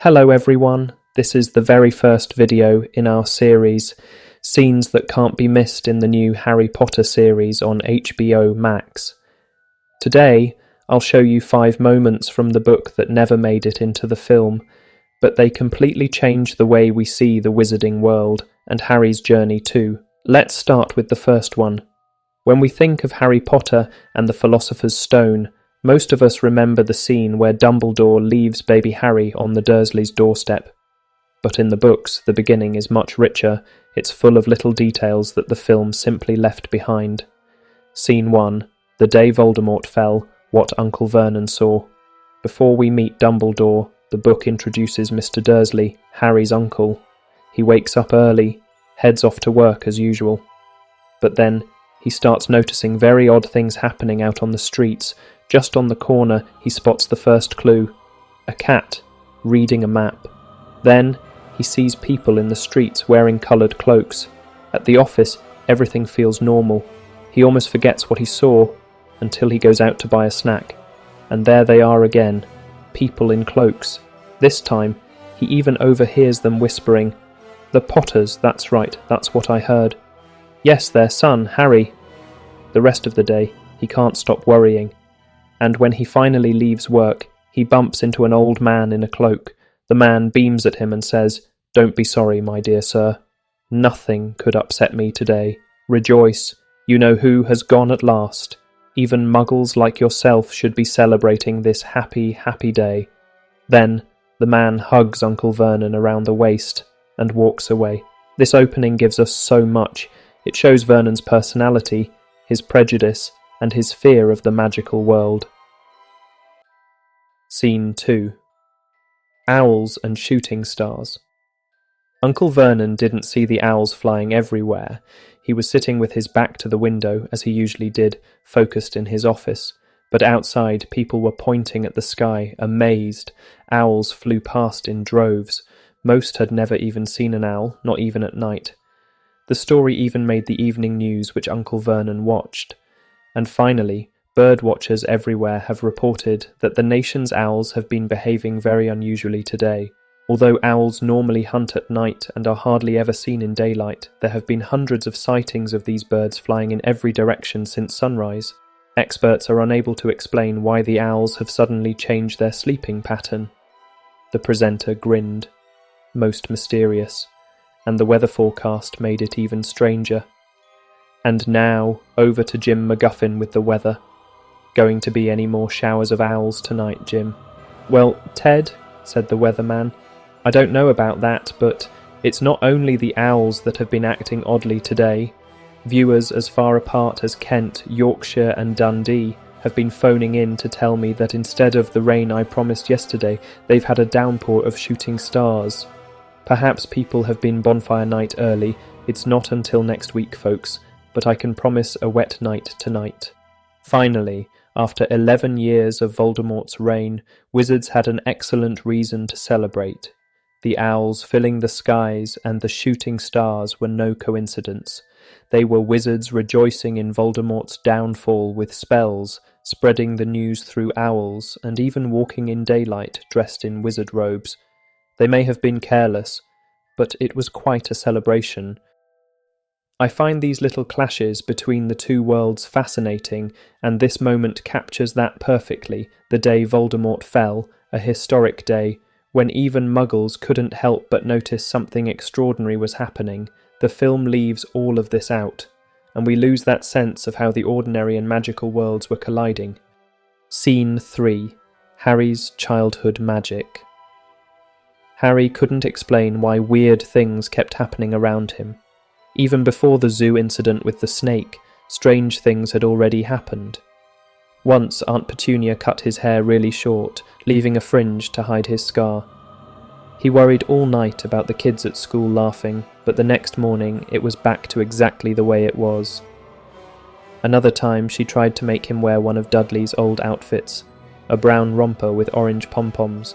Hello everyone, this is the very first video in our series, Scenes That Can't Be Missed in the new Harry Potter series on HBO Max. Today, I'll show you 5 moments from the book that never made it into the film, but they completely change the way we see the wizarding world and Harry's journey too. Let's start with the first one. When we think of Harry Potter and the Philosopher's Stone, most of us remember the scene where Dumbledore leaves baby Harry on the Dursleys' doorstep. But in the books, the beginning is much richer. It's full of little details that the film simply left behind. Scene 1. The day Voldemort fell, what Uncle Vernon saw. Before we meet Dumbledore, the book introduces Mr. Dursley, Harry's uncle. He wakes up early, heads off to work as usual. But then, he starts noticing very odd things happening out on the streets. Just on the corner, he spots the first clue. A cat, reading a map. Then, he sees people in the streets wearing coloured cloaks. At the office, everything feels normal. He almost forgets what he saw, until he goes out to buy a snack. And there they are again, people in cloaks. This time, he even overhears them whispering, "The Potters, that's right, that's what I heard. Yes, their son, Harry." The rest of the day, he can't stop worrying. And when he finally leaves work, he bumps into an old man in a cloak. The man beams at him and says, "Don't be sorry, my dear sir. Nothing could upset me today. Rejoice, you know who has gone at last. Even muggles like yourself should be celebrating this happy, happy day." Then, the man hugs Uncle Vernon around the waist and walks away. This opening gives us so much. It shows Vernon's personality, his prejudice, and his fear of the magical world. Scene 2. Owls and shooting stars. Uncle Vernon didn't see the owls flying everywhere. He was sitting with his back to the window, as he usually did, focused in his office. But outside, people were pointing at the sky, amazed. Owls flew past in droves. Most had never even seen an owl, not even at night. The story even made the evening news, which Uncle Vernon watched. And finally, bird watchers everywhere have reported that the nation's owls have been behaving very unusually today. Although owls normally hunt at night and are hardly ever seen in daylight, there have been hundreds of sightings of these birds flying in every direction since sunrise. Experts are unable to explain why the owls have suddenly changed their sleeping pattern. The presenter grinned. Most mysterious. And the weather forecast made it even stranger. And now, over to Jim McGuffin with the weather. Going to be any more showers of owls tonight, Jim? "Well, Ted," said the weatherman, "I don't know about that, but it's not only the owls that have been acting oddly today. Viewers as far apart as Kent, Yorkshire and Dundee have been phoning in to tell me that instead of the rain I promised yesterday, they've had a downpour of shooting stars. Perhaps people have been bonfire night early. It's not until next week, folks, but I can promise a wet night tonight." Finally, after 11 years of Voldemort's reign, wizards had an excellent reason to celebrate. The owls filling the skies and the shooting stars were no coincidence. They were wizards rejoicing in Voldemort's downfall with spells, spreading the news through owls, and even walking in daylight dressed in wizard robes. They may have been careless, but it was quite a celebration. I find these little clashes between the two worlds fascinating, and this moment captures that perfectly. The day Voldemort fell, a historic day, when even muggles couldn't help but notice something extraordinary was happening. The film leaves all of this out, and we lose that sense of how the ordinary and magical worlds were colliding. Scene 3. Harry's childhood magic. Harry couldn't explain why weird things kept happening around him. Even before the zoo incident with the snake, strange things had already happened. Once Aunt Petunia cut his hair really short, leaving a fringe to hide his scar. He worried all night about the kids at school laughing, but the next morning it was back to exactly the way it was. Another time she tried to make him wear one of Dudley's old outfits, a brown romper with orange pom-poms.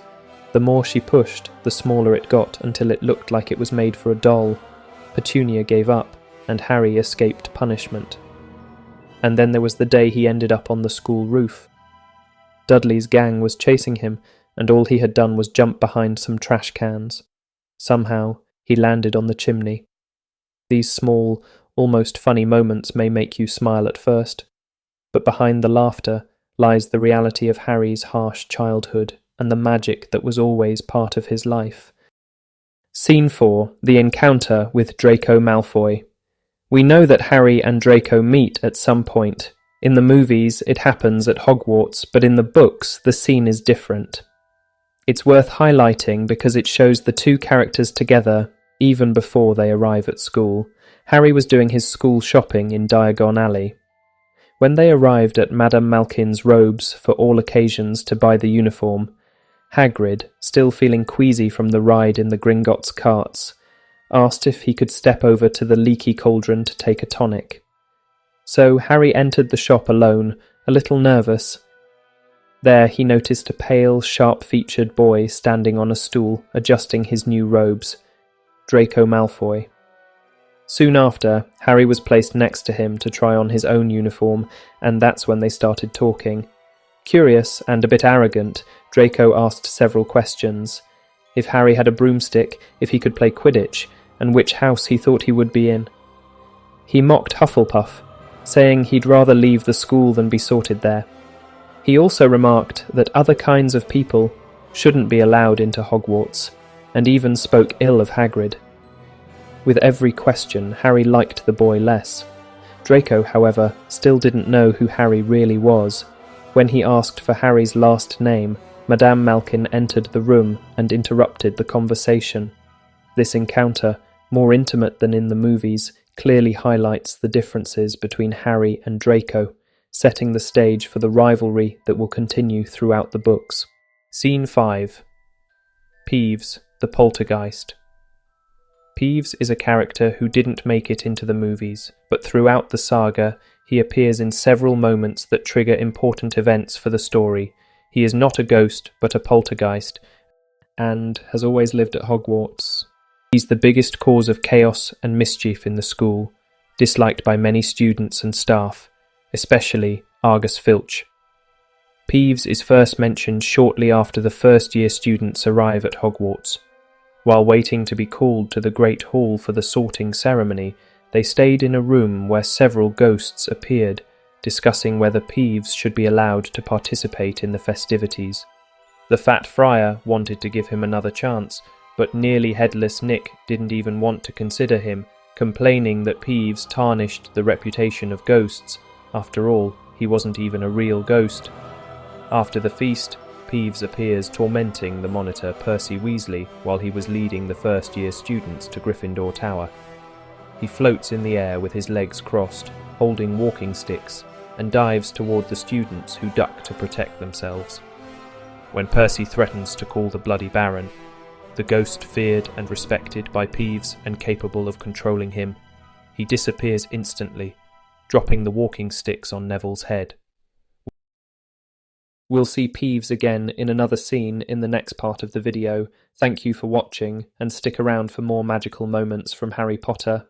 The more she pushed, the smaller it got until it looked like it was made for a doll. Petunia gave up, and Harry escaped punishment. And then there was the day he ended up on the school roof. Dudley's gang was chasing him, and all he had done was jump behind some trash cans. Somehow, he landed on the chimney. These small, almost funny moments may make you smile at first, but behind the laughter lies the reality of Harry's harsh childhood and the magic that was always part of his life. Scene 4. The encounter with Draco Malfoy. We know that Harry and Draco meet at some point. In the movies, it happens at Hogwarts, but in the books, the scene is different. It's worth highlighting because it shows the two characters together even before they arrive at school. Harry was doing his school shopping in Diagon Alley. When they arrived at Madame Malkin's robes for all occasions to buy the uniform, Hagrid, still feeling queasy from the ride in the Gringotts carts, asked if he could step over to the leaky cauldron to take a tonic. So Harry entered the shop alone, a little nervous. There he noticed a pale, sharp-featured boy standing on a stool, adjusting his new robes, Draco Malfoy. Soon after, Harry was placed next to him to try on his own uniform, and that's when they started talking. Curious and a bit arrogant, Draco asked several questions. If Harry had a broomstick, if he could play Quidditch, and which house he thought he would be in. He mocked Hufflepuff, saying he'd rather leave the school than be sorted there. He also remarked that other kinds of people shouldn't be allowed into Hogwarts, and even spoke ill of Hagrid. With every question, Harry liked the boy less. Draco, however, still didn't know who Harry really was. When he asked for Harry's last name, Madame Malkin entered the room and interrupted the conversation. This encounter, more intimate than in the movies, clearly highlights the differences between Harry and Draco, setting the stage for the rivalry that will continue throughout the books. Scene 5. Peeves, the Poltergeist. Peeves is a character who didn't make it into the movies, but throughout the saga, he appears in several moments that trigger important events for the story. He is not a ghost, but a poltergeist, and has always lived at Hogwarts. He's the biggest cause of chaos and mischief in the school, disliked by many students and staff, especially Argus Filch. Peeves is first mentioned shortly after the first-year students arrive at Hogwarts. While waiting to be called to the Great Hall for the sorting ceremony, they stayed in a room where several ghosts appeared, discussing whether Peeves should be allowed to participate in the festivities. The Fat Friar wanted to give him another chance, but nearly headless Nick didn't even want to consider him, complaining that Peeves tarnished the reputation of ghosts. After all, he wasn't even a real ghost. After the feast, Peeves appears tormenting the Monitor Percy Weasley while he was leading the first-year students to Gryffindor Tower. He floats in the air with his legs crossed, holding walking sticks, and dives toward the students who duck to protect themselves. When Percy threatens to call the Bloody Baron, the ghost feared and respected by Peeves and capable of controlling him, he disappears instantly, dropping the walking sticks on Neville's head. We'll see Peeves again in another scene in the next part of the video. Thank you for watching, and stick around for more magical moments from Harry Potter